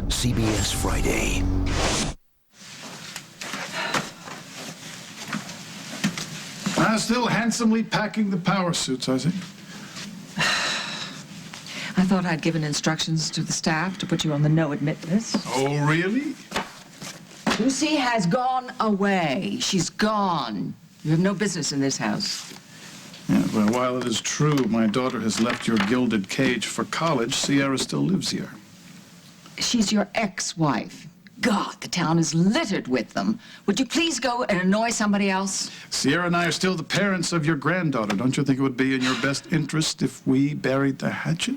CBS Friday. Still handsomely packing the power suits, I see. I thought I'd given instructions to the staff to put you on the no-admit list. Oh, really? Lucy has gone away. She's gone. You have no business in this house. Yeah, well, while it is true my daughter has left your gilded cage for college, Sierra still lives here. She's your ex-wife. God, the town is littered with them. Would you please go and annoy somebody else? Sierra and I are still the parents of your granddaughter. Don't you think it would be in your best interest if we buried the hatchet?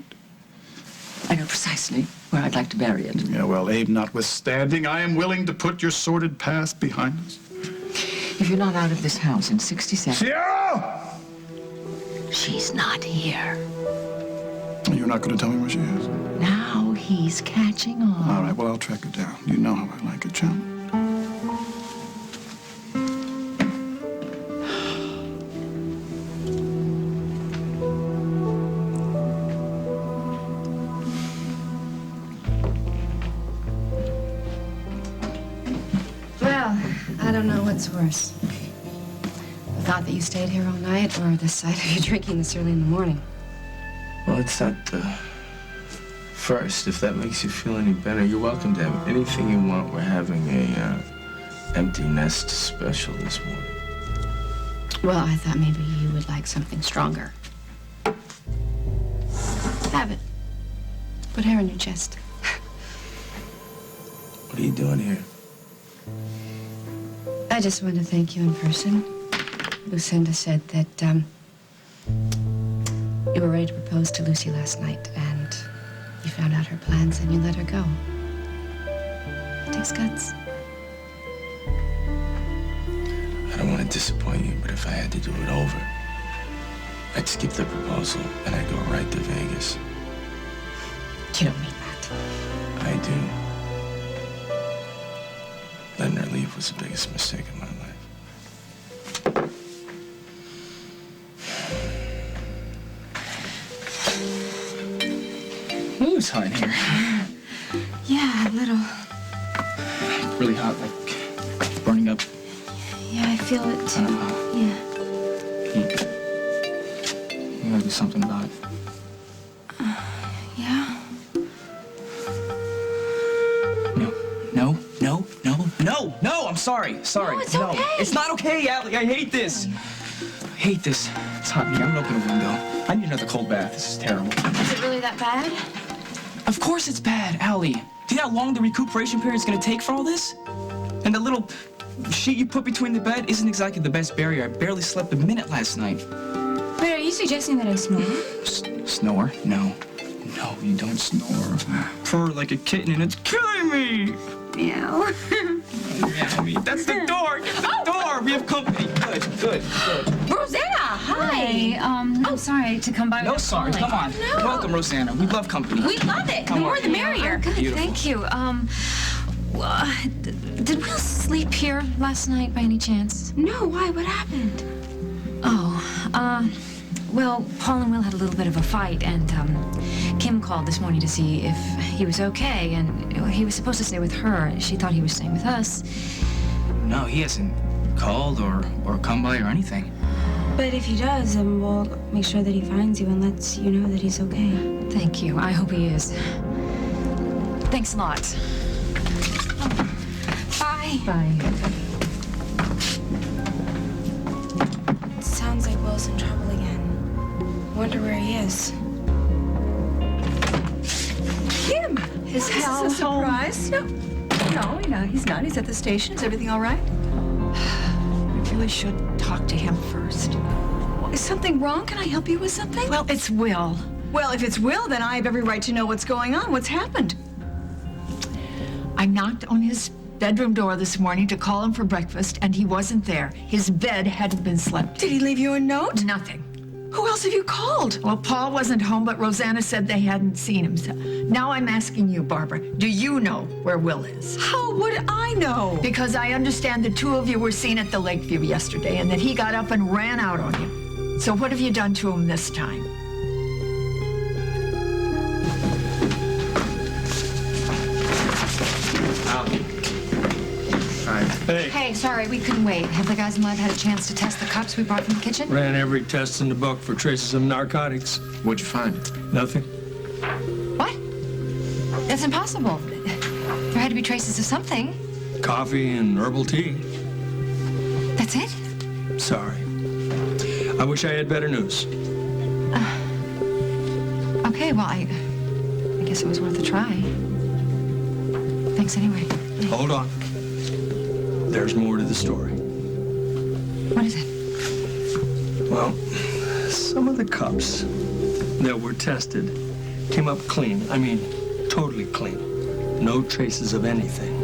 I know precisely where I'd like to bury it. Yeah, well, Abe notwithstanding, I am willing to put your sordid past behind us. If you're not out of this house in 60 seconds... Sierra! She's not here. You're not going to tell me where she is? Now he's catching on. All right, well, I'll track her down. You know how I like it, chum. Well, I don't know what's worse. The thought that you stayed here all night, or the sight of you drinking this early in the morning. Well, it's not the first, if that makes you feel any better. You're welcome to have anything you want. We're having a empty nest special this morning. Well, I thought maybe you would like something stronger. Have it. Put hair on your chest. What are you doing here? I just wanted to thank you in person. Lucinda said that, you were ready to propose to Lucy last night, and you found out her plans and you let her go. It takes guts. I don't want to disappoint you, but if I had to do it over, I'd skip the proposal and I'd go right to Vegas. You don't mean that. I do. Letting her leave was the biggest mistake of my life. Ooh, it's hot in here. Yeah, a little. Really hot, like burning up. Yeah, I feel it too. Yeah. You gotta do something about it. Yeah? No, I'm sorry. Sorry. No, it's okay. It's not okay, Allie. I hate this. I hate this. It's hot in here. I'm gonna open the window. I need another cold bath. This is terrible. Is it really that bad? Of course it's bad, Allie. Do you know how long the recuperation period is gonna take for all this? And the little sheet you put between the bed isn't exactly the best barrier. I barely slept a minute last night. Wait, are you suggesting that I snore? Snore? No. No, you don't snore. Purr like a kitten and it's killing me. Meow. Yeah, that's the door. The door. We have company. Good. Rosanna, hi. I'm sorry to come by. No sorry. Come on. No. Welcome, Rosanna. We love company. We love it. The more the merrier. Good. Beautiful. Thank you. Did Will sleep here last night by any chance? No. Why? What happened? Well, Paul and Will had a little bit of a fight, and Kim called this morning to see if he was okay, and he was supposed to stay with her. She thought he was staying with us. No, he hasn't called or come by or anything. But if he does, we'll make sure that he finds you and lets you know that he's okay. Thank you. I hope he is. Thanks a lot. Bye. Bye. It sounds like Will's in trouble again. Wonder where he is. Kim! Is Hal a surprise? No, he's not. He's at the station. Is everything all right? You really should talk to him first. Is something wrong? Can I help you with something? Well, it's Will. Well, if it's Will, then I have every right to know what's going on. What's happened? I knocked on his bedroom door this morning to call him for breakfast, and he wasn't there. His bed hadn't been slept. Did he leave you a note? Nothing. Who else have you called? Well, Paul wasn't home, but Rosanna said they hadn't seen him. So now I'm asking you, Barbara, do you know where Will is? How would I know? Because I understand the two of you were seen at the Lakeview yesterday and that he got up and ran out on you. So what have you done to him this time? Hey, sorry, we couldn't wait. Have the guys in lab had a chance to test the cups we brought from the kitchen? Ran every test in the book for traces of narcotics. What'd you find? Nothing. What? That's impossible. There had to be traces of something. Coffee and herbal tea. That's it? Sorry. I wish I had better news. Okay, well, I guess it was worth a try. Thanks anyway. Hold on. There's more to the story. What is it? Well, some of the cups that were tested came up clean. I mean, totally clean. No traces of anything.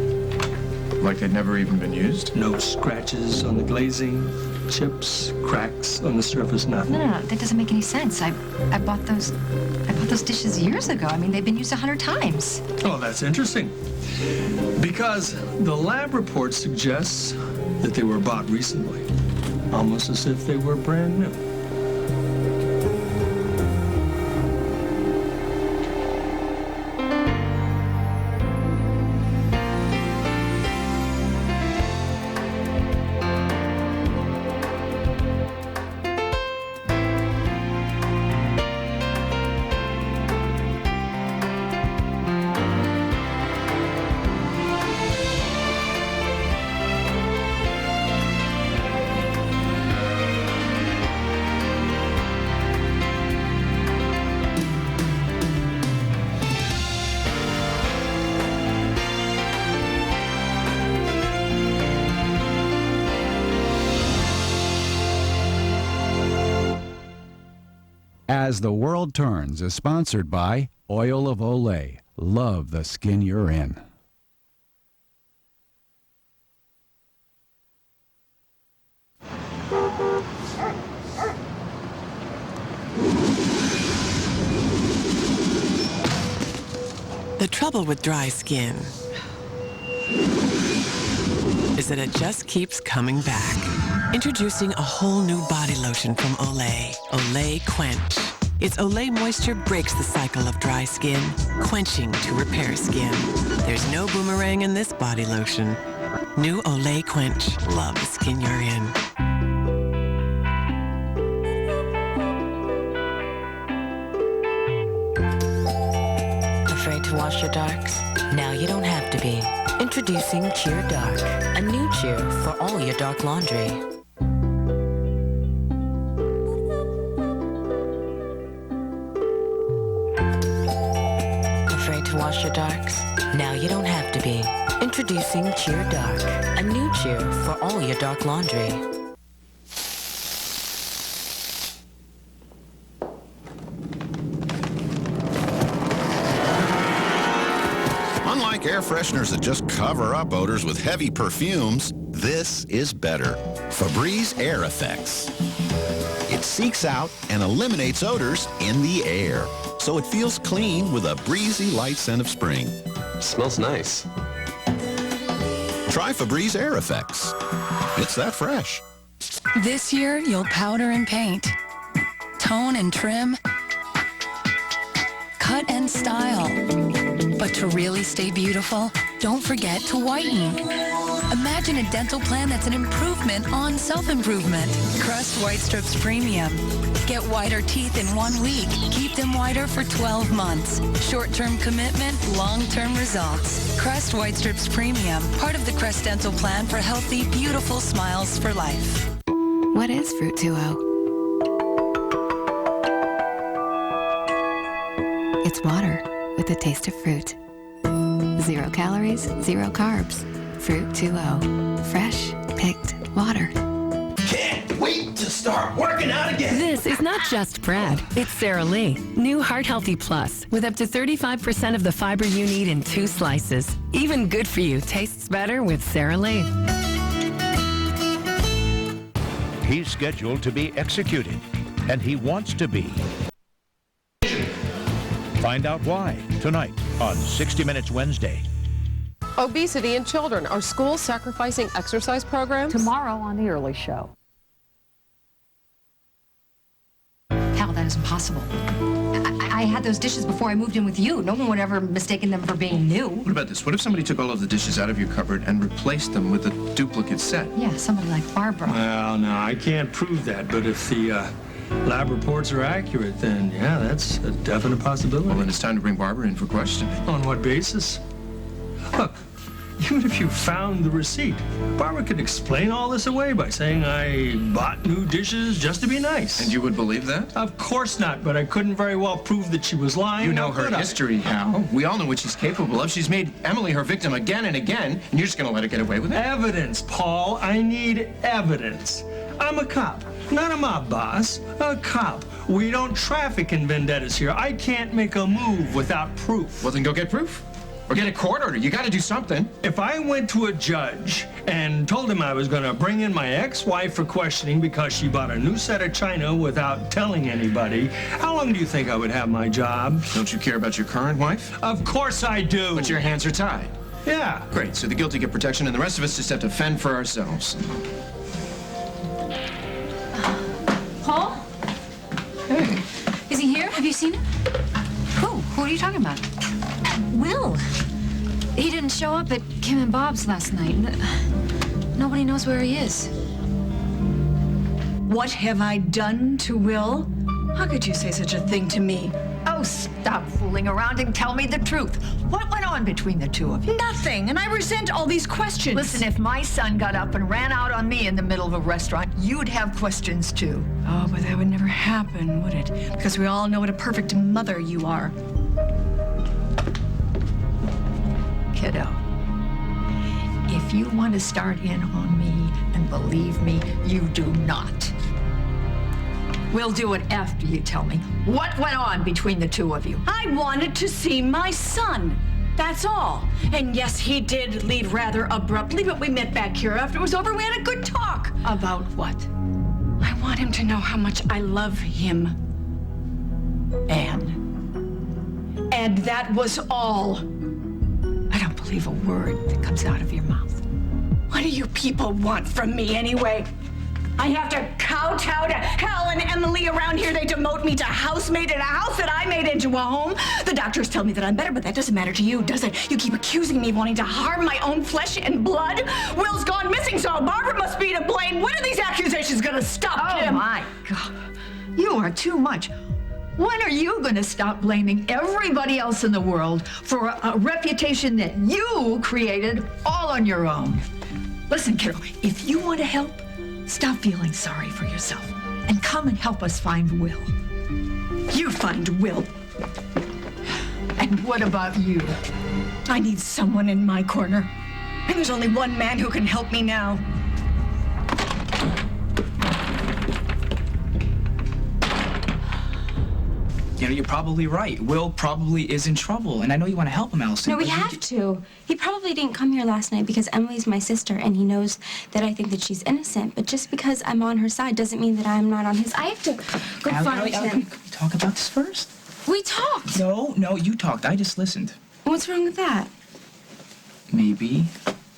Like they'd never even been used? No scratches on the glazing, chips, cracks on the surface, nothing. No, that doesn't make any sense. I bought those dishes years ago. I mean, they've been used 100 times. Oh, that's interesting. Because the lab report suggests that they were bought recently, almost as if they were brand new. As the World Turns is sponsored by Oil of Olay. Love the skin you're in. The trouble with dry skin is that it just keeps coming back. Introducing a whole new body lotion from Olay. Olay Quench. Its Olay moisture breaks the cycle of dry skin, quenching to repair skin. There's no boomerang in this body lotion. New Olay Quench. Love the skin you're in. Afraid to wash your darks? Now you don't have to be. Introducing Cheer Dark, a new cheer for all your dark laundry. Afraid to wash your darks? Now you don't have to be. Introducing Cheer Dark, a new cheer for all your dark laundry. Unlike air fresheners that just cover up odors with heavy perfumes, this is better. Febreze Air Effects. It seeks out and eliminates odors in the air, so it feels clean with a breezy light scent of spring. Smells nice. Try Febreze Air Effects. It's that fresh. This year, you'll powder and paint, tone and trim, cut and style. But to really stay beautiful, don't forget to whiten. Imagine a dental plan that's an improvement on self-improvement. Crest White Strips Premium. Get whiter teeth in 1 week. Keep them whiter for 12 months. Short-term commitment, long-term results. Crest White Strips Premium, part of the Crest Dental Plan for healthy, beautiful smiles for life. What is Fruit 2.0? It's water with a taste of fruit. 0 calories, 0 carbs. Fruit 2.0. Fresh, picked water. Can't wait to start working out again. This is not just Brad. It's Sara Lee. New Heart Healthy Plus with up to 35% of the fiber you need in 2 slices. Even good for you tastes better with Sara Lee. He's scheduled to be executed, and he wants to be. Find out why tonight on 60 Minutes Wednesday. Obesity in children. Are schools sacrificing exercise programs? Tomorrow on The Early Show. Hal, that is impossible. I had those dishes before I moved in with you. No one would ever mistaken them for being new. What about this? What if somebody took all of the dishes out of your cupboard and replaced them with a duplicate set? Yeah, somebody like Barbara. Well, no, I can't prove that, but if the lab reports are accurate, then yeah, that's a definite possibility. Well, then it's time to bring Barbara in for questioning. On what basis? Look, even if you found the receipt, Barbara could explain all this away by saying I bought new dishes just to be nice. And you would believe that? Of course not, but I couldn't very well prove that she was lying. You know her history, Hal. We all know what she's capable of. She's made Emily her victim again and again, and you're just gonna let her get away with it? Evidence, Paul. I need evidence. I'm a cop, not a mob boss. A cop. We don't traffic in vendettas here. I can't make a move without proof. Well, then go get proof. Or get a court order. You gotta do something. If I went to a judge and told him I was gonna bring in my ex-wife for questioning because she bought a new set of china without telling anybody, how long do you think I would have my job? Don't you care about your current wife? Of course I do. But your hands are tied. Yeah. Great, so the guilty get protection and the rest of us just have to fend for ourselves. Paul? Hey. Is he here? Have you seen him? Who are you talking about? Will. He didn't show up at Kim and Bob's last night. Nobody knows where he is. What have I done to Will? How could you say such a thing to me? Oh, stop fooling around and tell me the truth. What went on between the two of you? Nothing, and I resent all these questions. Listen, if my son got up and ran out on me in the middle of a restaurant, you'd have questions too. Oh, but that would never happen, would it? Because we all know what a perfect mother you are. Kiddo, if you want to start in on me, and believe me, you do not. We'll do it after you tell me what went on between the two of you. I wanted to see my son. That's all. And yes, he did leave rather abruptly, but we met back here after it was over. We had a good talk. About what? I want him to know how much I love him. And that was all. I don't believe a word that comes out of your mouth. What do you people want from me anyway? I have to kowtow to Hal and Emily around here. They demote me to housemaid in a house that I made into a home. The doctors tell me that I'm better, but that doesn't matter to you, does it? You keep accusing me of wanting to harm my own flesh and blood. Will's gone missing, so Barbara must be to blame. When are these accusations gonna stop, Kim? Oh, my God. You are too much. When are you going to stop blaming everybody else in the world for a reputation that you created all on your own? Listen, kiddo, if you want to help, stop feeling sorry for yourself and come and help us find Will. You find Will. And what about you? I need someone in my corner. And there's only one man who can help me now. You know, you're probably right. Will probably is in trouble, and I know you want to help him, Alison. No, we have to. He probably didn't come here last night because Emily's my sister, and he knows that I think that she's innocent. But just because I'm on her side doesn't mean that I'm not on his. I have to go find him. Can we talk about this first? We talked. No, you talked. I just listened. What's wrong with that? Maybe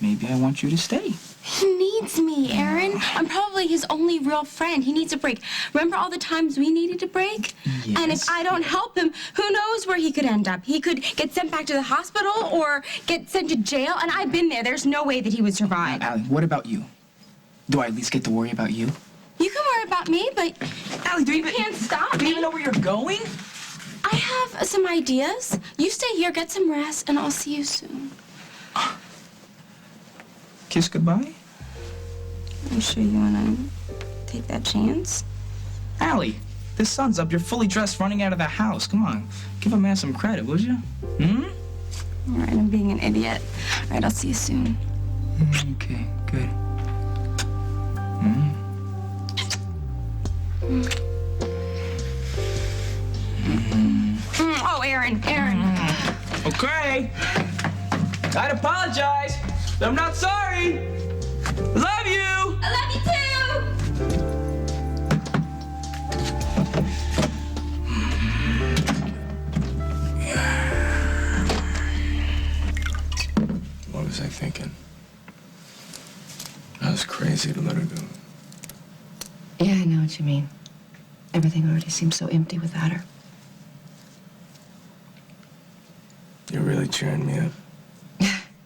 I want you to stay. He needs me, Aaron. I'm probably his only real friend. He needs a break. Remember all the times we needed a break? Yes. And if I don't help him, who knows where he could end up? He could get sent back to the hospital or get sent to jail, and I've been there. There's no way that he would survive. Allie, what about you? Do I at least get to worry about you? You can worry about me, but Allie, you can't stop me. Do you even know where you're going? I have some ideas. You stay here, get some rest, and I'll see you soon. Kiss goodbye? You sure you want to take that chance? Allie, the sun's up. You're fully dressed running out of the house. Come on. Give a man some credit, would you? All right, I'm being an idiot. All right, I'll see you soon. Okay, good. Oh, Aaron. Okay. I'd apologize. I'm not sorry. Love you. I love you too. What was I thinking? I was crazy to let her do it. Yeah, I know what you mean. Everything already seems so empty without her. You're really cheering me up.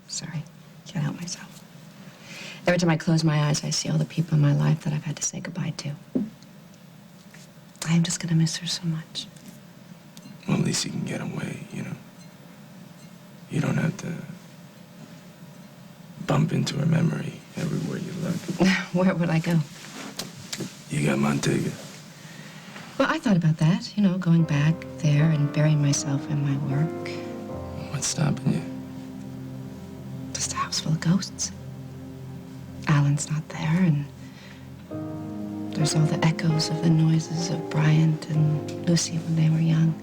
Sorry, can't help myself. Every time I close my eyes, I see all the people in my life that I've had to say goodbye to. I am just gonna miss her so much. Well, at least you can get away, you know. You don't have to bump into her memory everywhere you look. Where would I go? You got Montega. Well, I thought about that, you know, going back there and burying myself in my work. What's stopping you? Just a house full of ghosts. Alan's not there, and there's all the echoes of the noises of Bryant and Lucy when they were young.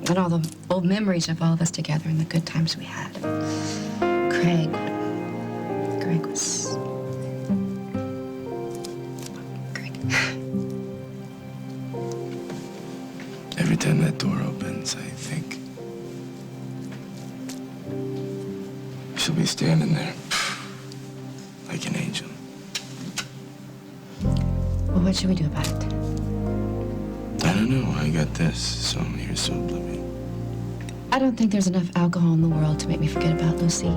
And all the old memories of all of us together and the good times we had. Craig was... Every time that door opens, I think she'll be standing there like an angel. Well, what should we do about it? I don't know. I got this, so here's so oblivion. I don't think there's enough alcohol in the world to make me forget about Lucy.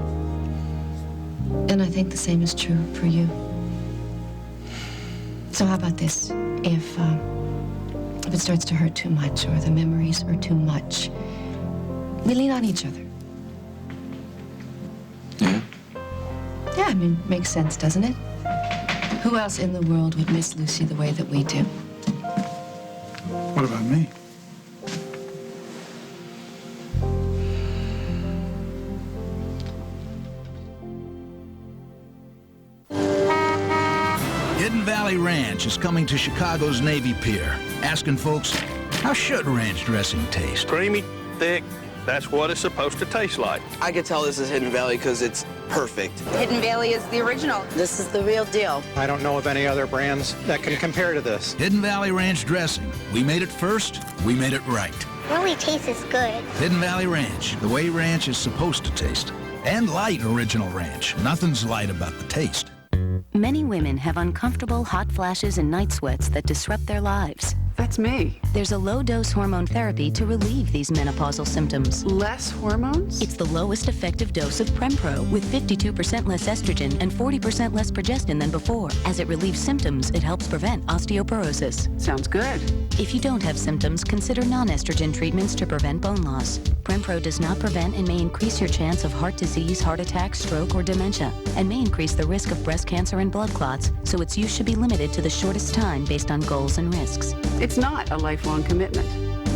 And I think the same is true for you. So how about this? If it starts to hurt too much or the memories are too much, we lean on each other. Yeah? Yeah, I mean, makes sense, doesn't it? Who else in the world would miss Lucy the way that we do? What about me? Hidden Valley Ranch is coming to Chicago's Navy Pier, asking folks, how should ranch dressing taste? Creamy, thick, that's what it's supposed to taste like. I could tell this is Hidden Valley because it's perfect. Hidden Valley is the original. This is the real deal. I don't know of any other brands that can compare to this. Hidden Valley Ranch dressing. We made it first, we made it right. It really tastes good. Hidden Valley Ranch, the way ranch is supposed to taste. And light original ranch. Nothing's light about the taste. Many women have uncomfortable hot flashes and night sweats that disrupt their lives. That's me. There's a low-dose hormone therapy to relieve these menopausal symptoms. Less hormones? It's the lowest effective dose of Prempro with 52% less estrogen and 40% less progestin than before. As it relieves symptoms, it helps prevent osteoporosis. Sounds good. If you don't have symptoms, consider non-estrogen treatments to prevent bone loss. Prempro does not prevent and may increase your chance of heart disease, heart attack, stroke, or dementia, and may increase the risk of breast cancer and blood clots, so its use should be limited to the shortest time based on goals and risks. It's not a lifelong commitment.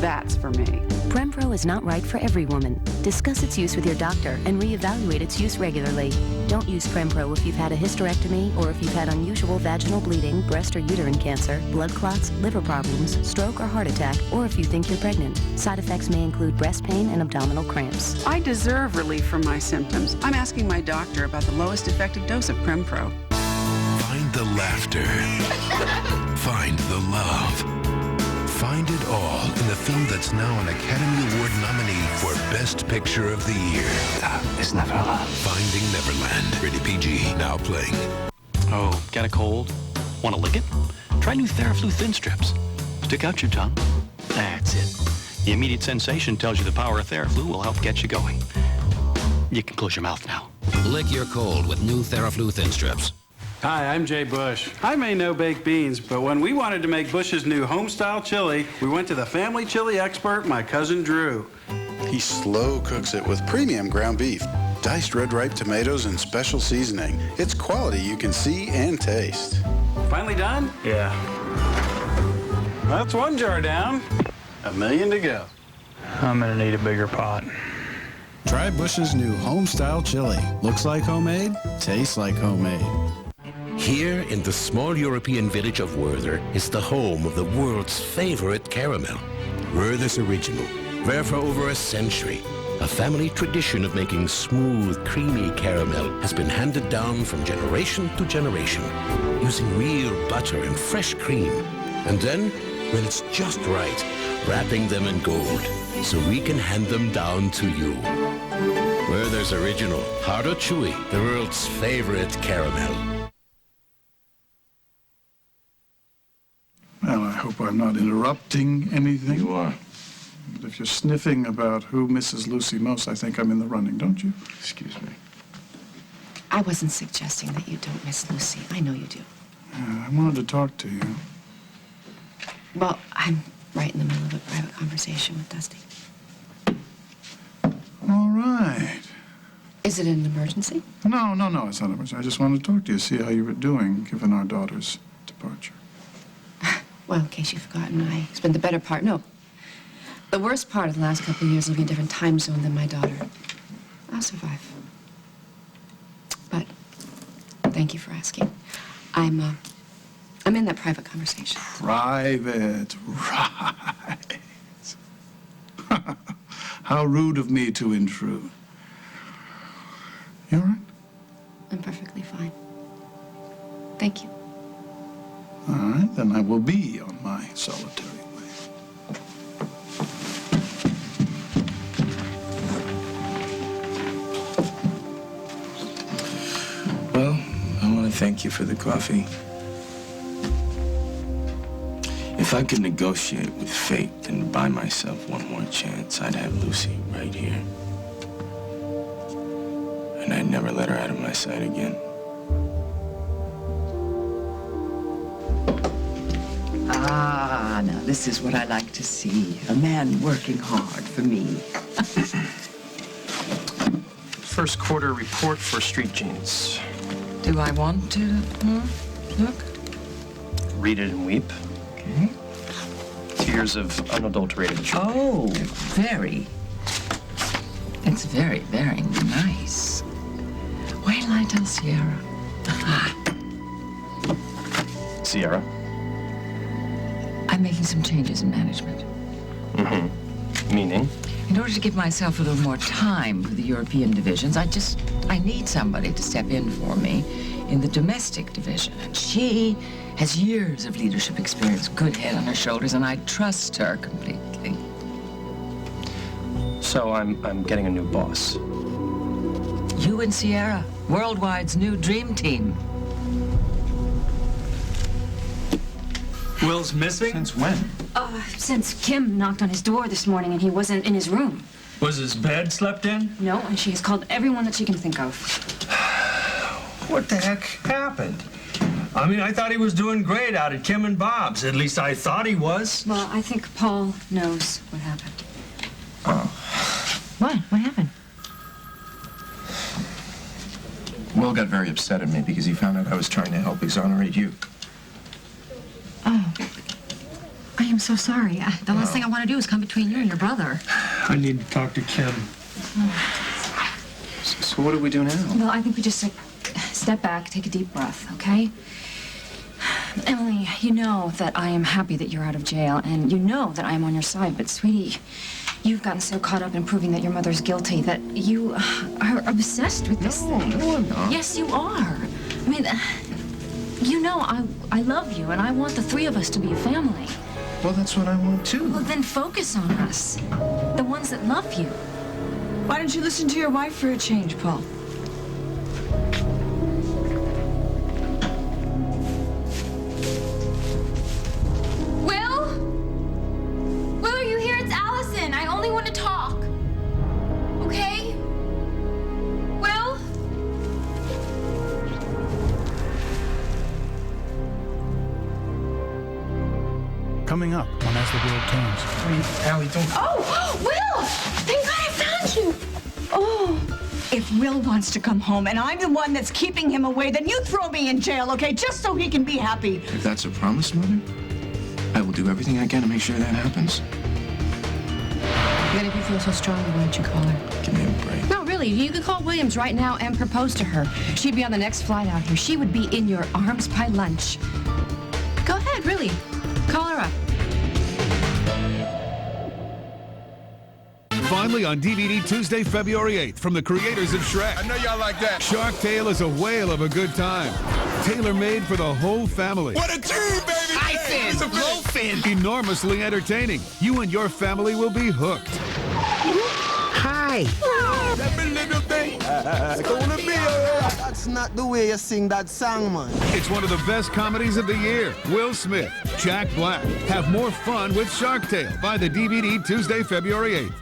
That's for me. Prempro is not right for every woman. Discuss its use with your doctor and reevaluate its use regularly. Don't use Prempro if you've had a hysterectomy or if you've had unusual vaginal bleeding, breast or uterine cancer, blood clots, liver problems, stroke or heart attack, or if you think you're pregnant. Side effects may include breast pain and abdominal cramps. I deserve relief from my symptoms. I'm asking my doctor about the lowest effective dose of Prempro. Find the laughter. Find the love. Find it all in the film that's now an Academy Award nominee for Best Picture of the Year. That is Neverland. Finding Neverland. Rated PG. Now playing. Oh, got a cold? Want to lick it? Try new TheraFlu Thin Strips. Stick out your tongue. That's it. The immediate sensation tells you the power of TheraFlu will help get you going. You can close your mouth now. Lick your cold with new TheraFlu Thin Strips. Hi, I'm Jay Bush. I may know baked beans, but when we wanted to make Bush's new home-style chili, we went to the family chili expert, my cousin Drew. He slow cooks it with premium ground beef, diced red ripe tomatoes, and special seasoning. It's quality you can see and taste. Finally done? Yeah. That's one jar down. 1 million to go. I'm gonna need a bigger pot. Try Bush's new home-style chili. Looks like homemade, tastes like homemade. Here in the small European village of Werther is the home of the world's favorite caramel, Werther's Original, where for over a century, a family tradition of making smooth, creamy caramel has been handed down from generation to generation, using real butter and fresh cream. And then, when it's just right, wrapping them in gold, so we can hand them down to you. Werther's Original, hard or chewy, the world's favorite caramel. Well, I hope hope I'm not interrupting anything. You are. But if you're sniffing about who misses Lucy most, I think I'm in the running, don't you? Excuse me. I wasn't suggesting that you don't miss Lucy. I know you do. I wanted to talk to you. Well, I'm right in the middle of a private conversation with Dusty. All right. Is it an emergency? No, it's not an emergency. I just wanted to talk to you, see how you were doing, given our daughter's departure. Well, in case you've forgotten, I spent the better part, no, the worst part of the last couple of years living in a different time zone than my daughter. I'll survive. But thank you for asking. I'm in that private conversation. Private, right. How rude of me to intrude. You all right? I'm perfectly fine. Thank you. All right, then I will be on my solitary way. Well, I want to thank you for the coffee. If I could negotiate with fate and buy myself one more chance, I'd have Lucy right here. And I'd never let her out of my sight again. Ah, now this is what I like to see. A man working hard for me. First quarter report for Street Jeans. Do I want to look? Read it and weep. Okay. Tears of unadulterated joy. Oh, very. It's very, very nice. Wait till I tell Sierra. Sierra? I'm making some changes in management. Mm-hmm. Meaning? In order to give myself a little more time for the European divisions, I need somebody to step in for me in the domestic division. And she has years of leadership experience, good head on her shoulders, and I trust her completely. So I'm getting a new boss. You and Sierra, Worldwide's new dream team. Will's missing? Since when? Since Kim knocked on his door this morning and he wasn't in his room. Was his bed slept in? No, and she has called everyone that she can think of. What the heck happened? I mean, I thought he was doing great out at Kim and Bob's. At least I thought he was. Well, I think Paul knows what happened. Oh. What? What happened? Will got very upset at me because he found out I was trying to help exonerate you. Oh. I am so sorry. The last thing I want to do is come between you and your brother. I need to talk to Kim. So what do we do now? Well, I think we just step back, take a deep breath, okay? Emily, you know that I am happy that you're out of jail, and you know that I am on your side, but sweetie, you've gotten so caught up in proving that your mother's guilty that you are obsessed with this thing. No, I'm not. Yes, you are. I mean, you know I love you, and I want the three of us to be a family. Well, that's what I want too. Well, then focus on us, the ones that love you. Why don't you listen to your wife for a change, Paul? Will, are you here? It's Alison. I only want to talk. Okay? Will? Coming up on As the World Turns. Wait, Allie, don't... Oh, Will! Thank God I found you. Oh. If Will wants to come home and I'm the one that's keeping him away, then you throw me in jail, okay? Just so he can be happy. If that's a promise, Mother, I will do everything I can to make sure that happens. Then if you feel so strongly, why don't you call her? Give me a break. No, really, you could call Williams right now and propose to her. She'd be on the next flight out here. She would be in your arms by lunch. Go ahead, really. Call her up. Finally on DVD Tuesday, February 8th, from the creators of Shrek. I know y'all like that. Shark Tale is a whale of a good time. Tailor-made for the whole family. What a team, baby! High fin, low fin. Enormously entertaining. You and your family will be hooked. Hi. That little thing. Gonna be That's not the way you sing that song, man. It's one of the best comedies of the year. Will Smith, Jack Black. Have more fun with Shark Tale. Buy the DVD Tuesday, February 8th.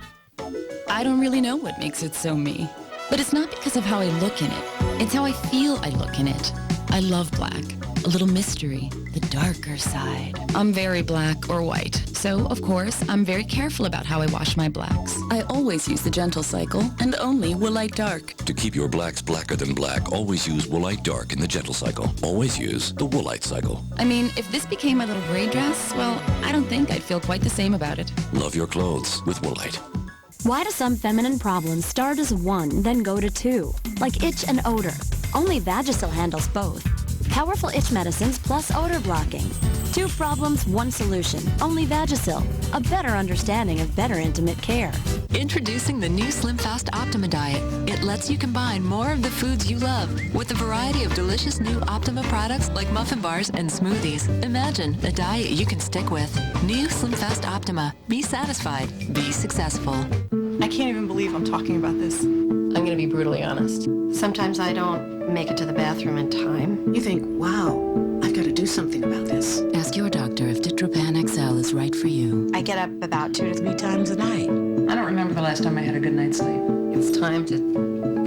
I don't really know what makes it so me. But it's not because of how I look in it. It's how I feel I look in it. I love black. A little mystery, the darker side. I'm very black or white, so of course I'm very careful about how I wash my blacks. I always use the gentle cycle and only Woolite Dark. To keep your blacks blacker than black, always use Woolite Dark in the gentle cycle. Always use the Woolite cycle. I mean, if this became my little gray dress, well, I don't think I'd feel quite the same about it. Love your clothes with Woolite. Why do some feminine problems start as one, then go to two? Like itch and odor. Only Vagisil handles both. Powerful itch medicines plus odor blocking. 2 problems, 1 solution. Only Vagisil. A better understanding of better intimate care. Introducing the new Slim Fast Optima diet. It lets you combine more of the foods you love with a variety of delicious new Optima products like muffin bars and smoothies. Imagine a diet you can stick with. New Slim Fast Optima. Be satisfied. Be successful. I can't even believe I'm talking about this. I'm going to be brutally honest. Sometimes I don't make it to the bathroom in time. You think, wow, I've got to do something about this. Ask your doctor if Ditropan XL is right for you. I get up about 2 to 3 times a night. I don't remember the last time I had a good night's sleep. It's time to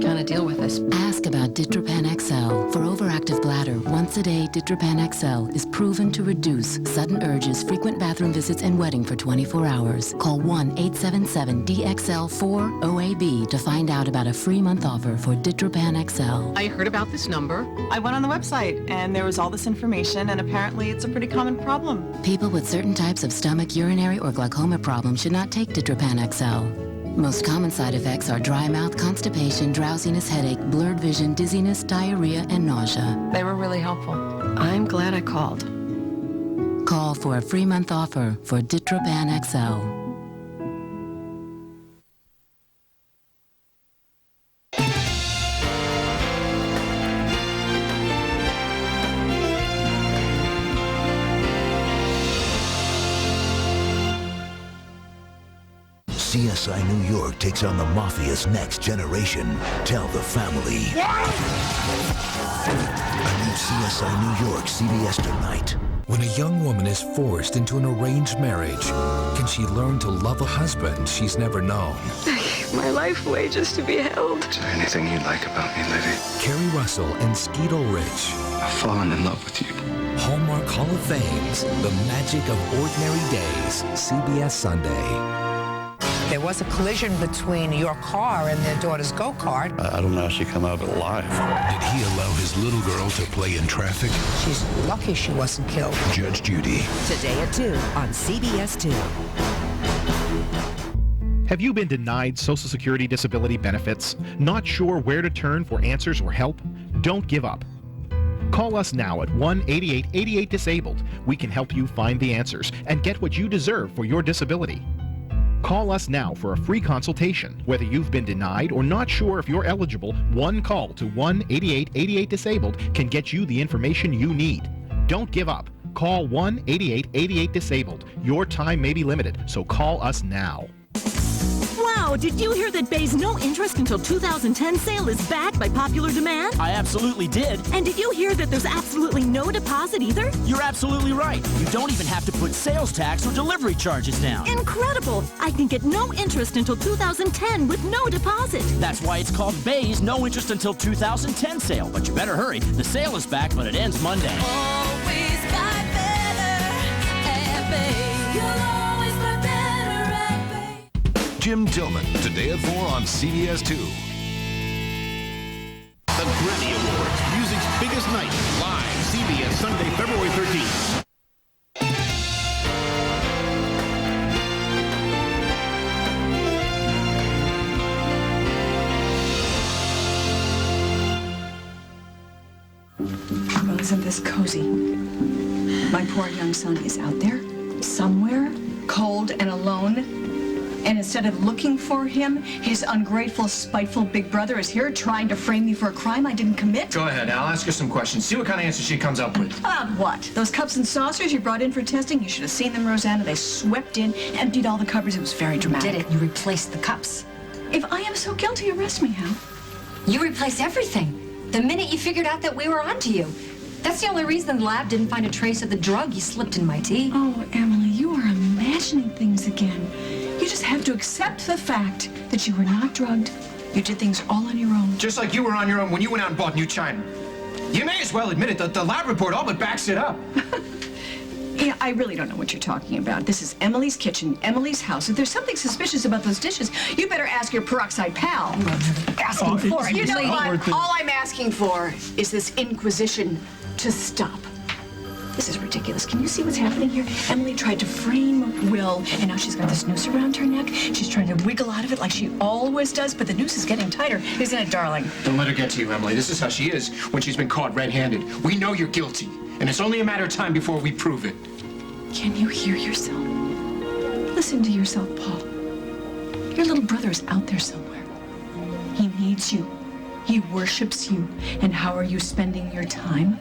kind of deal with this. Ask about Ditropan XL. For overactive bladder, once a day Ditropan XL is proven to reduce sudden urges, frequent bathroom visits, and wetting for 24 hours. Call 1-877-DXL4-OAB to find out about a free month offer for Ditropan XL. I heard about this number. I went on the website, and there was all this information, and apparently it's a pretty common problem. People with certain types of stomach, urinary, or glaucoma problems should not take Ditropan XL. Most common side effects are dry mouth, constipation, drowsiness, headache, blurred vision, dizziness, diarrhea, and nausea. They were really helpful. I'm glad I called. Call for a free month offer for Ditropan XL. CSI New York takes on the Mafia's next generation. Tell the family. A new CSI New York, CBS tonight. When a young woman is forced into an arranged marriage, can she learn to love a husband she's never known? I gave my life away just to be held. Is there anything you like about me, Livy? Kerry Russell and Skeet Ulrich. I've fallen in love with you. Hallmark Hall of Fame's The Magic of Ordinary Days, CBS Sunday. There was a collision between your car and their daughter's go-kart. I don't know how she come out alive. Did he allow his little girl to play in traffic? She's lucky she wasn't killed. Judge Judy. Today at 2 on CBS 2. Have you been denied Social Security disability benefits? Not sure where to turn for answers or help? Don't give up. Call us now at 1-8888-DISABLED. We can help you find the answers and get what you deserve for your disability. Call us now for a free consultation. Whether you've been denied or not sure if you're eligible, one call to 1-8888-DISABLED can get you the information you need. Don't give up. Call 1-8888-DISABLED. Your time may be limited, so call us now. Wow, did you hear that Bay's no interest until 2010 sale is back by popular demand? I absolutely did. And did you hear that there's absolutely no deposit either? You're absolutely right. You don't even have to put sales tax or delivery charges down. Incredible! I can get no interest until 2010 with no deposit. That's why it's called Bay's no interest until 2010 sale. But you better hurry. The sale is back, but it ends Monday. Always buy better at Bay. You'll always buy better at Bay. Jim Tillman, today at 4 on CBS 2. The Grammy Awards, music's biggest night, live, CBS Sunday, February 13th. Well, isn't this cozy? My poor young son is out there, somewhere, cold and alone. And instead of looking for him, his ungrateful, spiteful big brother is here trying to frame me for a crime I didn't commit. Go ahead, I'll ask her some questions. See what kind of answer she comes up with. About what? Those cups and saucers you brought in for testing? You should have seen them, Rosanna. They swept in, emptied all the cupboards. It was very dramatic. Did it? You replaced the cups. If I am so guilty, arrest me, Hal. You replaced everything. The minute you figured out that we were onto you. That's the only reason the lab didn't find a trace of the drug you slipped in my tea. Oh, Emily, you are imagining things again. You just have to accept the fact that you were not drugged. You did things all on your own. Just like you were on your own when you went out and bought new china. You may as well admit it. The lab report all but backs it up. Yeah, I really don't know what you're talking about. This is Emily's kitchen, Emily's house. If there's something suspicious about those dishes, you better ask your peroxide pal. Asking for it. You know what? All I'm asking for is this inquisition to stop. This is ridiculous. Can you see what's happening here? Emily tried to frame Will, and now she's got this noose around her neck. She's trying to wiggle out of it like she always does, but the noose is getting tighter. Isn't it, darling? Don't let her get to you, Emily. This is how she is when she's been caught red-handed. We know you're guilty, and it's only a matter of time before we prove it. Can you hear yourself? Listen to yourself, Paul. Your little brother is out there somewhere. He needs you. He worships you. And how are you spending your time?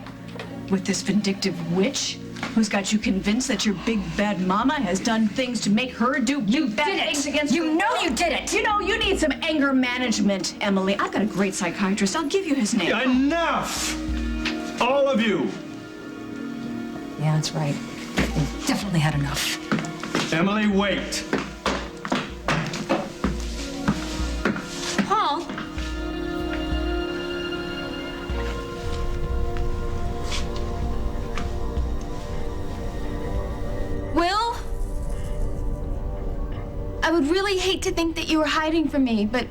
With this vindictive witch who's got you convinced that your big bad mama has done things to make her do bad things against you. You know you did it. You know, you need some anger management, Emily. I've got a great psychiatrist. I'll give you his name. Enough! All of you! Yeah, that's right. We've definitely had enough. Emily, wait. Paul? Will? I would really hate to think that you were hiding from me, but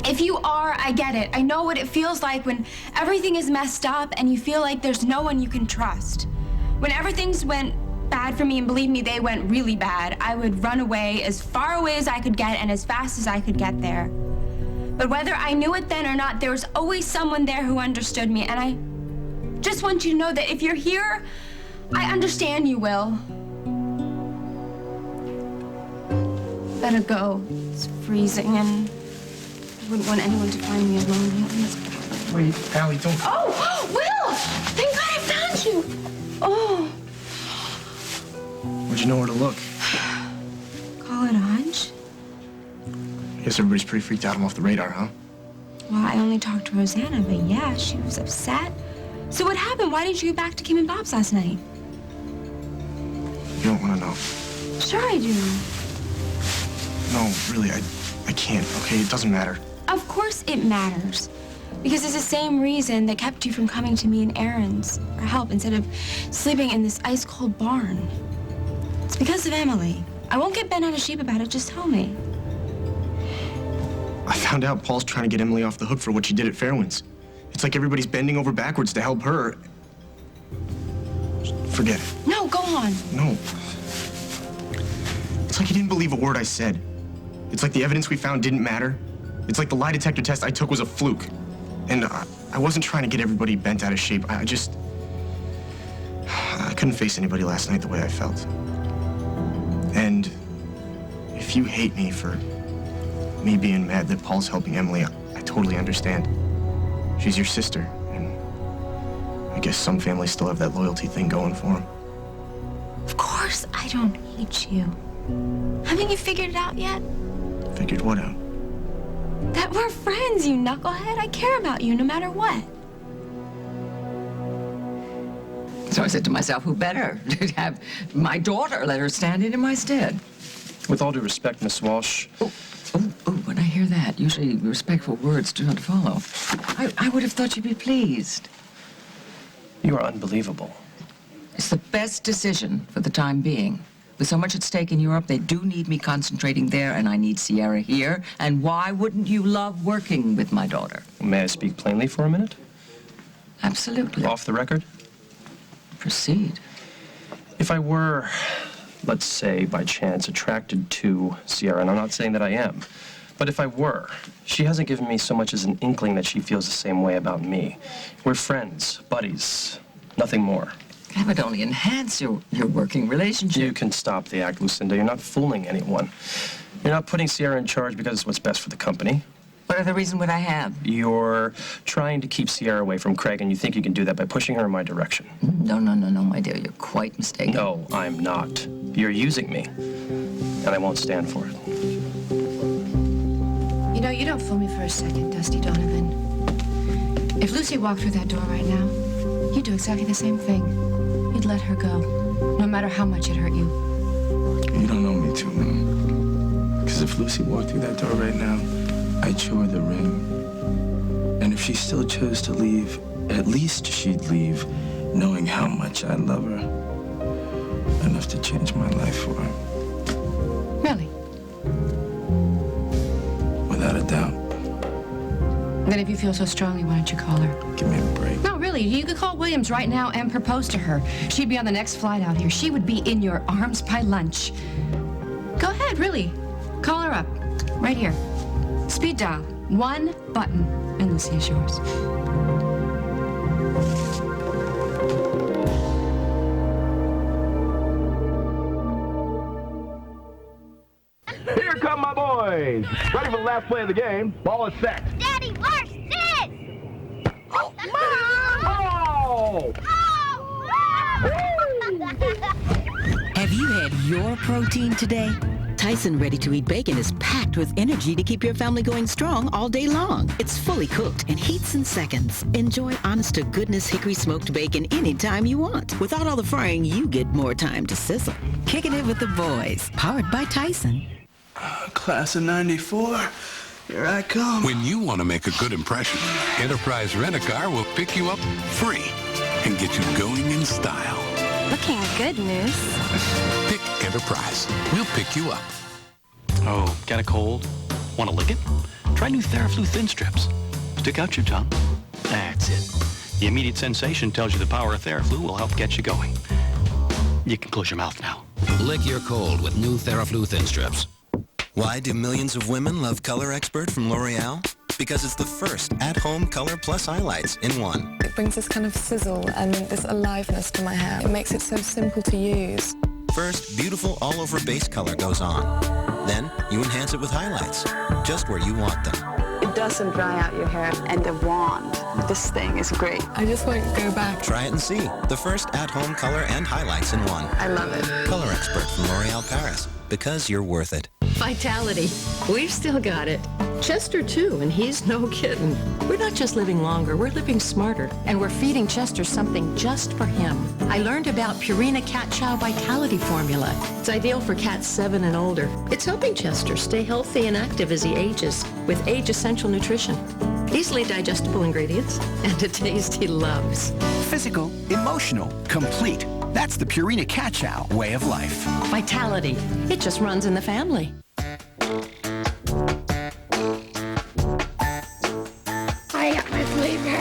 if you are, I get it. I know what it feels like when everything is messed up and you feel like there's no one you can trust. When everything's went bad for me, and believe me, they went really bad, I would run away as far away as I could get and as fast as I could get there. But whether I knew it then or not, there was always someone there who understood me, and I just want you to know that if you're here, I understand you, Will. Better go. It's freezing, and I wouldn't want anyone to find me alone in this place. Wait, Allie, don't... Oh, Will! Thank God I found you! Oh. Would you know where to look? Call it a hunch? I guess everybody's pretty freaked out. I'm off the radar, huh? Well, I only talked to Rosanna, but yeah, she was upset. So what happened? Why didn't you get back to Kim and Bob's last night? You don't want to know. Sure I do. No, really, I can't, okay? It doesn't matter. Of course it matters. Because it's the same reason that kept you from coming to me in errands for help instead of sleeping in this ice-cold barn. It's because of Emily. I won't get bent out of shape about it, just tell me. I found out Paul's trying to get Emily off the hook for what she did at Fairwinds. It's like everybody's bending over backwards to help her. Forget it. No, go on. No. It's like he didn't believe a word I said. It's like the evidence we found didn't matter. It's like the lie detector test I took was a fluke. And I wasn't trying to get everybody bent out of shape. I couldn't face anybody last night the way I felt. And if you hate me for me being mad that Paul's helping Emily, I totally understand. She's your sister, and I guess some families still have that loyalty thing going for them. Of course I don't hate you. Haven't you figured it out yet? Figured what out? That we're friends, you knucklehead. I care about you no matter what. So I said to myself, who better to have my daughter let her stand in my stead? With all due respect, Miss Walsh. Oh, when I hear that, usually respectful words do not follow. I would have thought you'd be pleased. You are unbelievable. It's the best decision for the time being. With so much at stake in Europe, they do need me concentrating there, and I need Sierra here. And why wouldn't you love working with my daughter? May I speak plainly for a minute? Absolutely. Off the record? Proceed. If I were, let's say, by chance, attracted to Sierra, and I'm not saying that I am, but if I were, she hasn't given me so much as an inkling that she feels the same way about me. We're friends, buddies, nothing more. That would only enhance your working relationship. You can stop the act, Lucinda. You're not fooling anyone. You're not putting Sierra in charge because it's what's best for the company. What other reason would I have? You're trying to keep Sierra away from Craig, and you think you can do that by pushing her in my direction. No, my dear. You're quite mistaken. No, I'm not. You're using me, and I won't stand for it. You know, you don't fool me for a second, Dusty Donovan. If Lucy walked through that door right now, you'd do exactly the same thing. You'd let her go, no matter how much it hurt you. You don't know me too, Mom. Because if Lucy walked through that door right now, I'd show her the ring. And if she still chose to leave, at least she'd leave knowing how much I love her. Enough to change my life for her. Really? Without a doubt. Then if you feel so strongly, why don't you call her? Give me a break. No, really, you could call Williams right now and propose to her. She'd be on the next flight out here. She would be in your arms by lunch. Go ahead, really. Call her up. Right here. Speed dial. One button, and Lucy is yours. Here come my boys. Ready for the last play of the game. Ball is set. Daddy, watch this! Oh! Have you had your protein today? Tyson Ready-to-Eat Bacon is packed with energy to keep your family going strong all day long. It's fully cooked and heats in seconds. Enjoy honest-to-goodness hickory smoked bacon anytime you want. Without all the frying, you get more time to sizzle. Kicking it with the boys. Powered by Tyson. Class of '94. Here I come. When you want to make a good impression, Enterprise Rent-A-Car will pick you up free and get you going in style. Looking good, Moose. Pick Enterprise. We'll pick you up. Oh, got a cold? Want to lick it? Try new TheraFlu Thin Strips. Stick out your tongue. That's it. The immediate sensation tells you the power of TheraFlu will help get you going. You can close your mouth now. Lick your cold with new TheraFlu Thin Strips. Why do millions of women love Color Expert from L'Oreal? Because it's the first at-home Color Plus highlights in one. It brings this kind of sizzle and this aliveness to my hair. It makes it so simple to use. First, beautiful all-over base color goes on. Then, you enhance it with highlights, just where you want them. It doesn't dry out your hair, and the wand, this thing is great. I just won't go back. Try it and see. The first at-home color and highlights in one. I love it. Color Expert from L'Oreal Paris. Because you're worth it. Vitality. We've still got it. Chester, too, and he's no kidding. We're not just living longer, we're living smarter. And we're feeding Chester something just for him. I learned about Purina Cat Chow Vitality Formula. It's ideal for cats 7 and older. It's helping Chester stay healthy and active as he ages with age-essential nutrition. Easily digestible ingredients and a taste he loves. Physical, emotional, complete. That's the Purina Cat Chow way of life. Vitality. It just runs in the family. I got my flavor.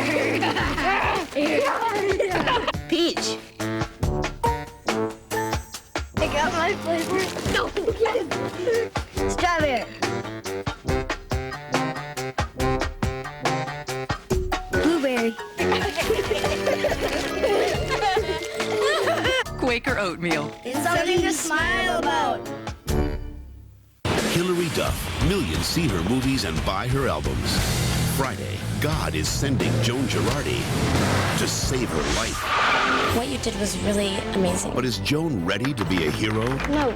Peach. I got my flavor. No. Strawberry. Blueberry. Quaker oatmeal. It's something to smile about. Hilary Duff. Millions see her movies and buy her albums. Friday, God is sending Joan Girardi to save her life. What you did was really amazing. But is Joan ready to be a hero? No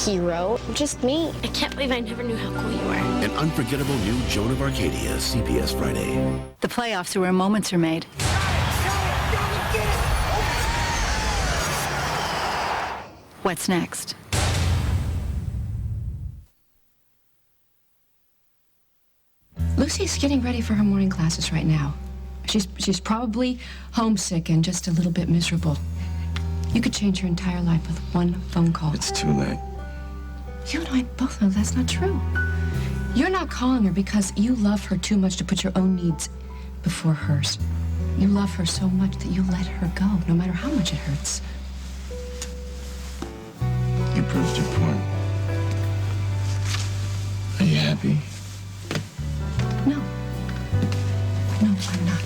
hero, just me. I can't believe I never knew how cool you were. An unforgettable new Joan of Arcadia, CBS Friday. The playoffs are where moments are made. What's next? Lucy's getting ready for her morning classes right now. She's probably homesick and just a little bit miserable. You could change her entire life with one phone call. It's too late. You and I both know that's not true. You're not calling her because you love her too much to put your own needs before hers. You love her so much that you let her go, no matter how much it hurts. You proved your point. Are you happy? No. No, I'm not.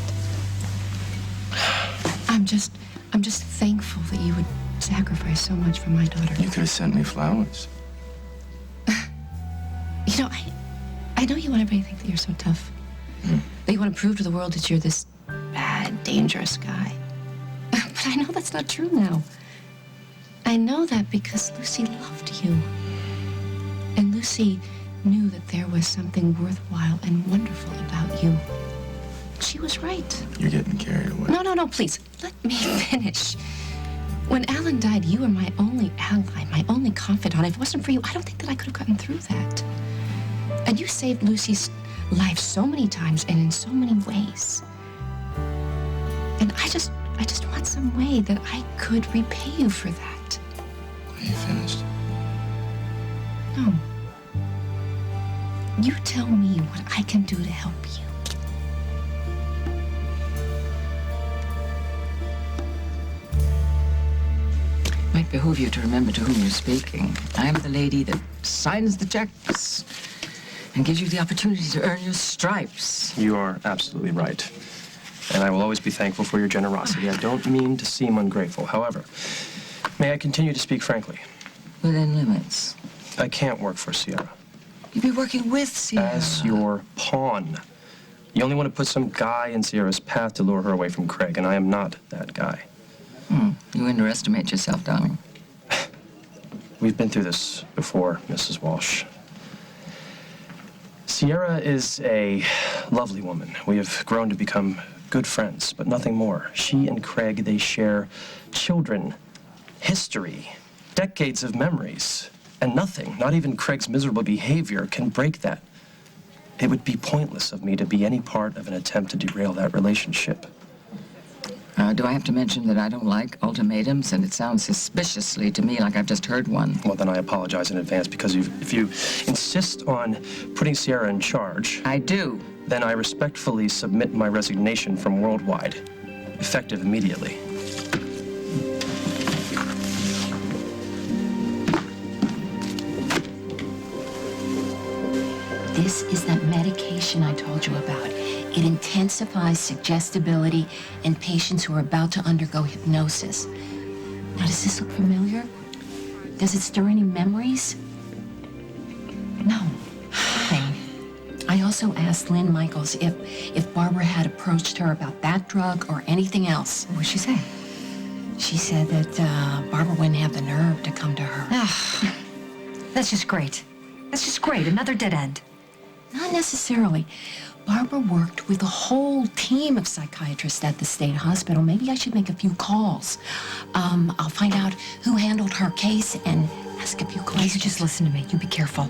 I'm just thankful that you would sacrifice so much for my daughter. You could have sent me flowers. You know, I know you want everybody to think that you're so tough. That you want to prove to the world that you're this bad, dangerous guy. But I know that's not true now. I know that because Lucy loved you. And Lucy knew that there was something worthwhile and wonderful about you. She was right. You're getting carried away. No, please. Let me finish. When Alan died, you were my only ally, my only confidant. If it wasn't for you, I don't think that I could have gotten through that. And you saved Lucy's life so many times and in so many ways. And I just want some way that I could repay you for that. Are you finished? No. You tell me what I can do to help you. Might behoove you to remember to whom you're speaking. I am the lady that signs the checks and gives you the opportunity to earn your stripes. You are absolutely right. And I will always be thankful for your generosity. I don't mean to seem ungrateful. However, may I continue to speak frankly? Within limits. I can't work for Sierra. You'd be working with Sierra. As your pawn. You only want to put some guy in Sierra's path to lure her away from Craig, and I am not that guy. You underestimate yourself, darling. We've been through this before, Mrs. Walsh. Sierra is a lovely woman. We have grown to become good friends, but nothing more. She and Craig, they share children, history, decades of memories, and nothing, not even Craig's miserable behavior, can break that. It would be pointless of me to be any part of an attempt to derail that relationship. Do I have to mention that I don't like ultimatums, and it sounds suspiciously to me like I've just heard one? Well, then I apologize in advance, because if you insist on putting Sierra in charge... I do. Then I respectfully submit my resignation from Worldwide, effective immediately. This is that medication I told you about. It intensifies suggestibility in patients who are about to undergo hypnosis. Now, does this look familiar? Does it stir any memories? No. Okay. I also asked Lynn Michaels if Barbara had approached her about that drug or anything else. What'd she say? She said that Barbara wouldn't have the nerve to come to her. That's just great. That's just great. Another dead end. Not necessarily. Barbara worked with a whole team of psychiatrists at the state hospital. Maybe I should make a few calls. I'll find out who handled her case and ask a few questions. You just listen to me. You be careful.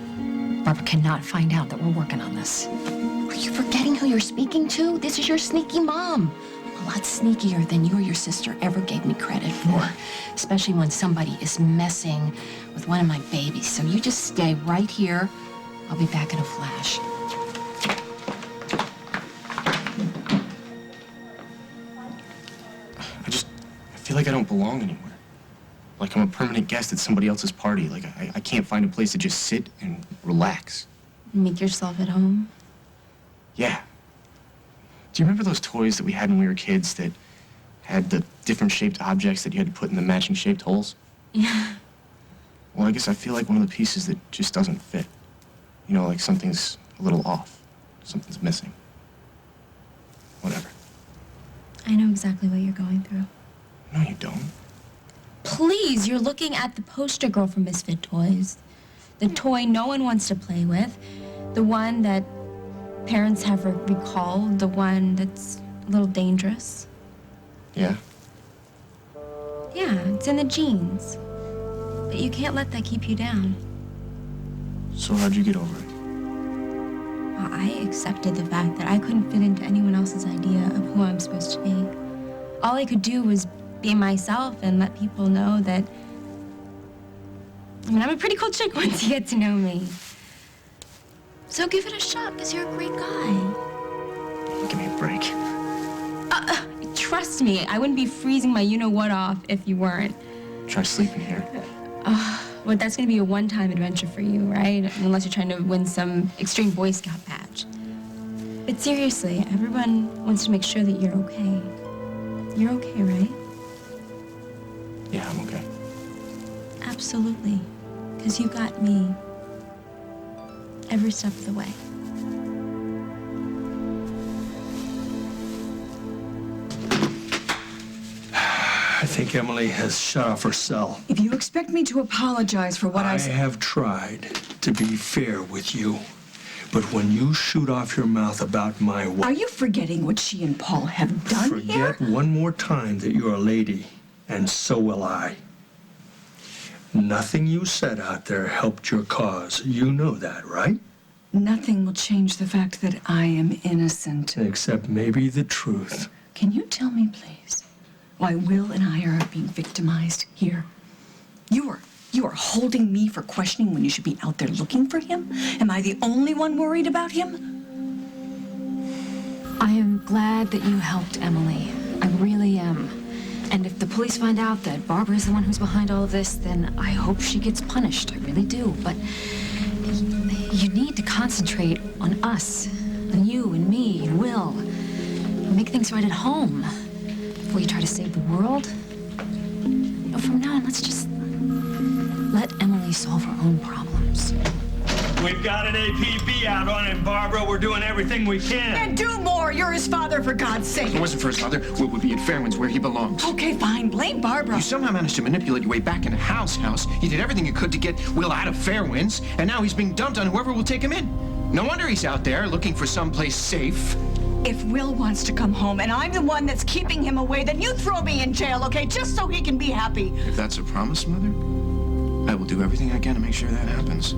Barbara cannot find out that we're working on this. Are you forgetting who you're speaking to? This is your sneaky mom. A lot sneakier than you or your sister ever gave me credit for. Especially when somebody is messing with one of my babies. So you just stay right here. I'll be back in a flash. I feel like I don't belong anywhere. Like I'm a permanent guest at somebody else's party. Like I can't find a place to just sit and relax. Make yourself at home? Yeah. Do you remember those toys that we had when we were kids that had the different shaped objects that you had to put in the matching shaped holes? Yeah. Well, I guess I feel like one of the pieces that just doesn't fit. You know, like something's a little off. Something's missing. Whatever. I know exactly what you're going through. No, you don't. Please, you're looking at the poster girl from Misfit Toys. The toy no one wants to play with. The one that parents have recalled. The one that's a little dangerous. Yeah? Yeah, it's in the genes. But you can't let that keep you down. So how'd you get over it? Well, I accepted the fact that I couldn't fit into anyone else's idea of who I'm supposed to be. All I could do was be myself and let people know that, I mean, I'm a pretty cool chick once you get to know me. So give it a shot, because you're a great guy. Give me a break. Trust me, I wouldn't be freezing my you-know-what off if you weren't. Try sleeping here. Well, that's going to be a one-time adventure for you, right? Unless you're trying to win some extreme Boy Scout badge. But seriously, everyone wants to make sure that you're okay. You're okay, right? Yeah, I'm okay. Absolutely. Because you got me every step of the way. I think Emily has shut off her cell. If you expect me to apologize for what I have tried to be fair with you. But when you shoot off your mouth about my wife... Are you forgetting what she and Paul have done here? Forget one more time that you're a lady, and so will I. Nothing you said out there helped your cause. You know that, right? Nothing will change the fact that I am innocent. Except maybe the truth. Can you tell me, please, why Will and I are being victimized here? You are holding me for questioning when you should be out there looking for him? Am I the only one worried about him? I am glad that you helped Emily. I really am. And if the police find out that Barbara is the one who's behind all of this, then I hope she gets punished. I really do. But you need to concentrate on us, on you and me and Will. Make things right at home before you try to save the world. But from now on, let's just let Emily solve her own problems. We've got an APB out on him, Barbara. We're doing everything we can. And do more! You're his father, for God's sake! If it wasn't for his father, Will would be in Fairwinds where he belongs. Okay, fine. Blame Barbara. You somehow managed to manipulate your way back into Hal's house. You did everything you could to get Will out of Fairwinds, and now he's being dumped on whoever will take him in. No wonder he's out there looking for someplace safe. If Will wants to come home and I'm the one that's keeping him away, then you throw me in jail, okay? Just so he can be happy. If that's a promise, Mother, I will do everything I can to make sure that happens.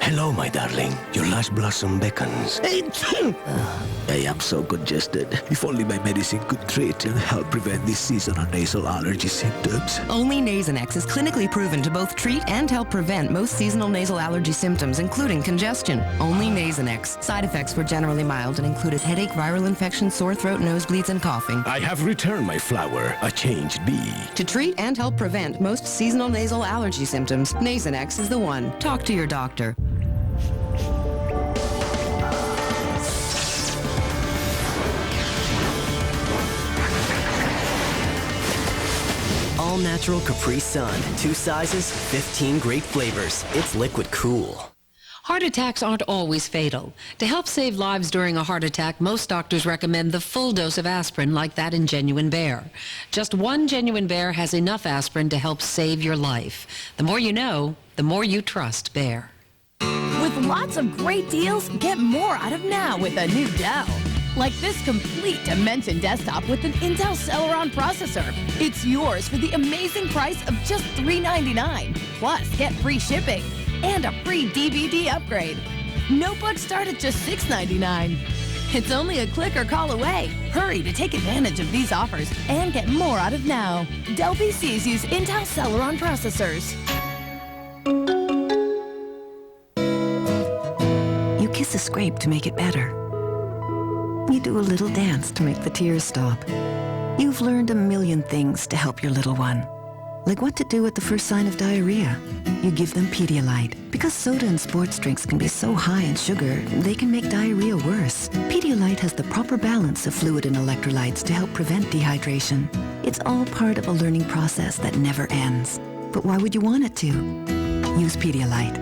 Hello, my darling. Your last blossom beckons. I am so congested. If only my medicine could treat and help prevent these seasonal nasal allergy symptoms. Only Nasonex is clinically proven to both treat and help prevent most seasonal nasal allergy symptoms, including congestion. Only Nasonex. Side effects were generally mild and included headache, viral infection, sore throat, nosebleeds, and coughing. I have returned my flower, a changed bee. To treat and help prevent most seasonal nasal allergy symptoms, Nasonex is the one. Talk to your doctor. All-natural Capri Sun. 2 sizes, 15 great flavors. It's liquid cool. Heart attacks aren't always fatal. To help save lives during a heart attack, most doctors recommend the full dose of aspirin like that in Genuine Bear. Just 1 Genuine Bear has enough aspirin to help save your life. The more you know, the more you trust Bear. With lots of great deals, get more out of now with a new Dell. Like this complete Dimension desktop with an Intel Celeron processor. It's yours for the amazing price of just $399. Plus, get free shipping and a free DVD upgrade. Notebooks start at just $699. It's only a click or call away. Hurry to take advantage of these offers and get more out of now. Dell PCs use Intel Celeron processors. You kiss a scrape to make it better. You do a little dance to make the tears stop. You've learned a million things to help your little one. Like what to do at the first sign of diarrhea. You give them Pedialyte. Because soda and sports drinks can be so high in sugar, they can make diarrhea worse. Pedialyte has the proper balance of fluid and electrolytes to help prevent dehydration. It's all part of a learning process that never ends. But why would you want it to? Use Pedialyte.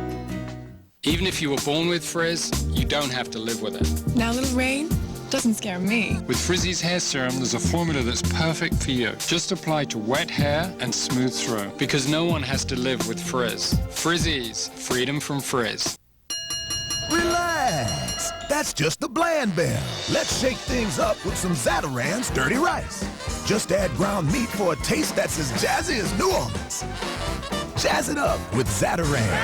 Even if you were born with frizz, you don't have to live with it. Now, little Rain, doesn't scare me. With Frizzy's hair serum, there's a formula that's perfect for you. Just apply to wet hair and smooth through. Because no one has to live with frizz. Frizzy's, freedom from frizz. Relax. That's just the bland bell. Let's shake things up with some Zataran's dirty rice. Just add ground meat for a taste that's as jazzy as New Orleans. Jazz it up with Zataran.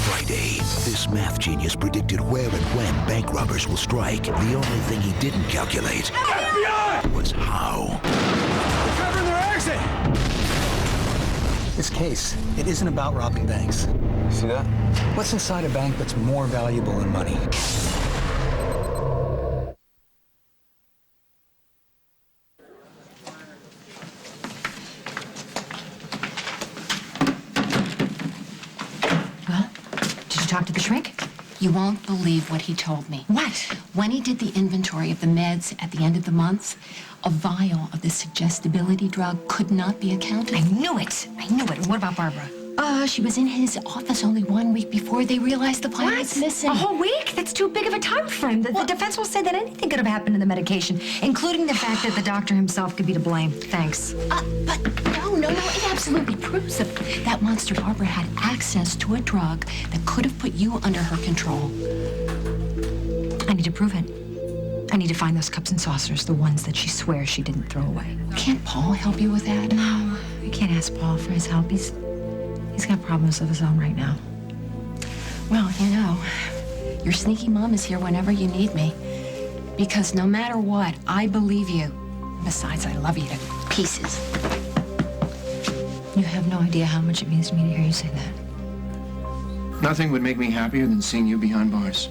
Friday, this math genius predicted where and when bank robbers will strike. The only thing he didn't calculate FBI! Was how. They're covering their exit! This case, it isn't about robbing banks. See that? What's inside a bank that's more valuable than money? Talk to the shrink? You won't believe what he told me. What? When he did the inventory of the meds at the end of the month, a vial of the suggestibility drug could not be accounted. I knew it. I knew it. What about Barbara? She was in his office only 1 week before they realized the vial was missing. A whole week? That's too big of a time frame. The defense will say that anything could have happened to the medication, including the fact that the doctor himself could be to blame. Thanks. But no, no. It absolutely proves that that monster Barbara had access to a drug that could have put you under her control. I need to prove it. I need to find those cups and saucers, the ones that she swears she didn't throw away. Can't Paul help you with that? No, I can't ask Paul for his help. He's got problems of his own right now. Well, you know, your sneaky mom is here whenever you need me. Because no matter what, I believe you. Besides, I love you to pieces. You have no idea how much it means to me to hear you say that. Nothing would make me happier than seeing you behind bars.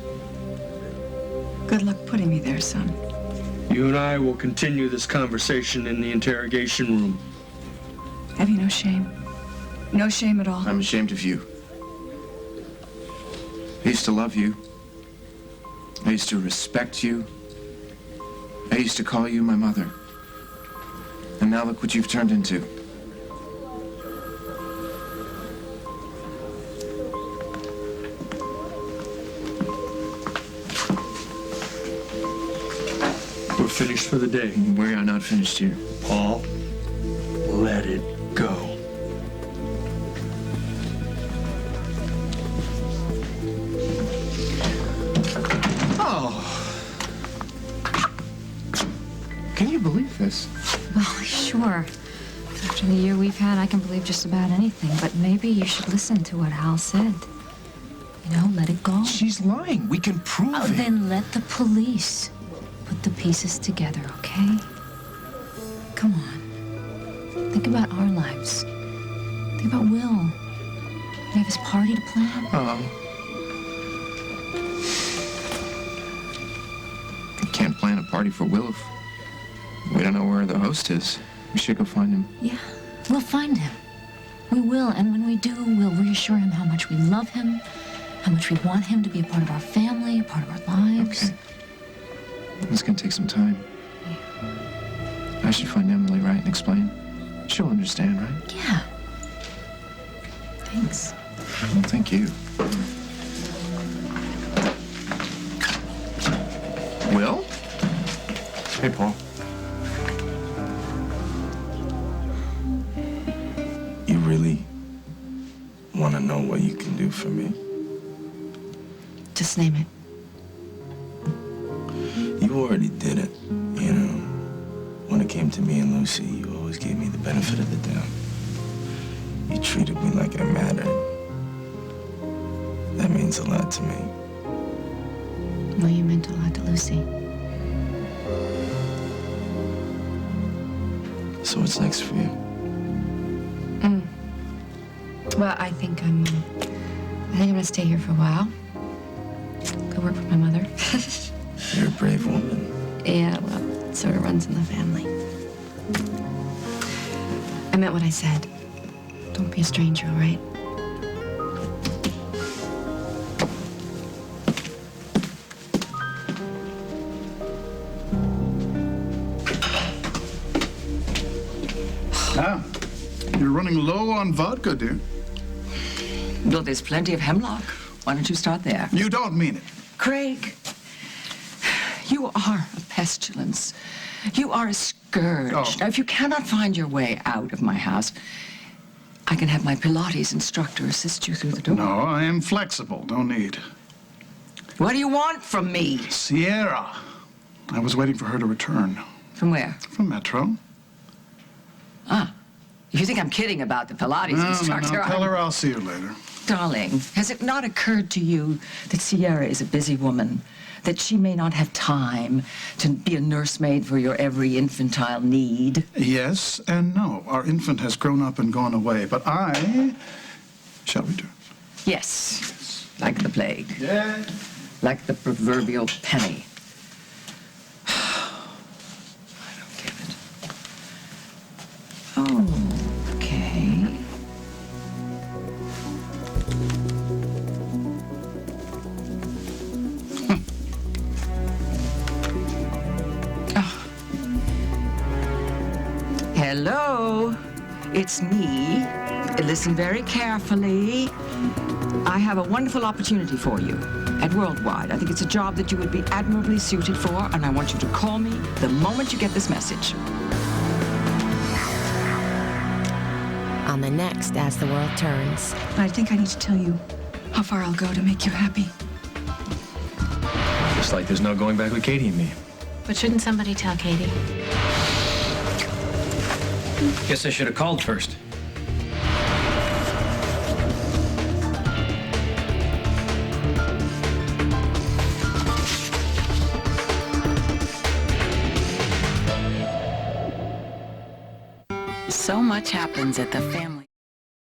Good luck putting me there, son. You and I will continue this conversation in the interrogation room. Have you no shame? No shame at all? I'm ashamed of you. I used to love you. I used to respect you. I used to call you my mother. And now look what you've turned into. We're finished for the day. We are not finished here. Paul, let it go. Oh. Can you believe this? Well, sure. After the year we've had, I can believe just about anything. But maybe you should listen to what Al said. You know, let it go. She's lying. We can prove it. Then let the police put the pieces together, okay? Come on. Think about our lives. Think about Will. We have his party to plan. We can't plan a party for Will if we don't know where the host is. We should go find him. Yeah, we'll find him. We will, and when we do, we'll reassure him how much we love him, how much we want him to be a part of our family, a part of our lives. Okay. It's gonna take some time. I should find Emily, right, and explain. She'll understand, right? Yeah. Thanks. Well, thank you. Will? Hey, Paul. You really want to know what you can do for me? Just name it. You already did it, you know. When it came to me and Lucy, you always gave me the benefit of the doubt. You treated me like I mattered. That means a lot to me. Well, you meant a lot to Lucy. So what's next for you? Well, I think I'm gonna stay here for a while. Go work for my mother. You're a brave woman. Yeah, well, it sort of runs in the family. I meant what I said. Don't be a stranger, all right? Ah, you're running low on vodka, dear. Well, there's plenty of hemlock. Why don't you start there? You don't mean it. Craig, you are a pestilence. You are a scourge. Oh. Now, if you cannot find your way out of my house, I can have my Pilates instructor assist you through the door. No, I am flexible. No need. What do you want from me? Sierra. I was waiting for her to return. From where? From Metro. Ah. If you think I'm kidding about the Pilates instructor... No. Tell her I'll see her later. Darling, has it not occurred to you that Sierra is a busy woman? That she may not have time to be a nursemaid for your every infantile need? Yes and no. Our infant has grown up and gone away, but I shall return. Yes. Like the plague. Yeah. Like the proverbial penny. I don't get it. Okay. Hello, it's me. Listen very carefully. I have a wonderful opportunity for you at Worldwide. I think it's a job that you would be admirably suited for, and I want you to call me the moment you get this message. on the next As the World Turns. I think I need to tell you how far I'll go to make you happy. Looks like there's no going back with Katie and me. But shouldn't somebody tell Katie? Guess I should have called first. So much happens at the family.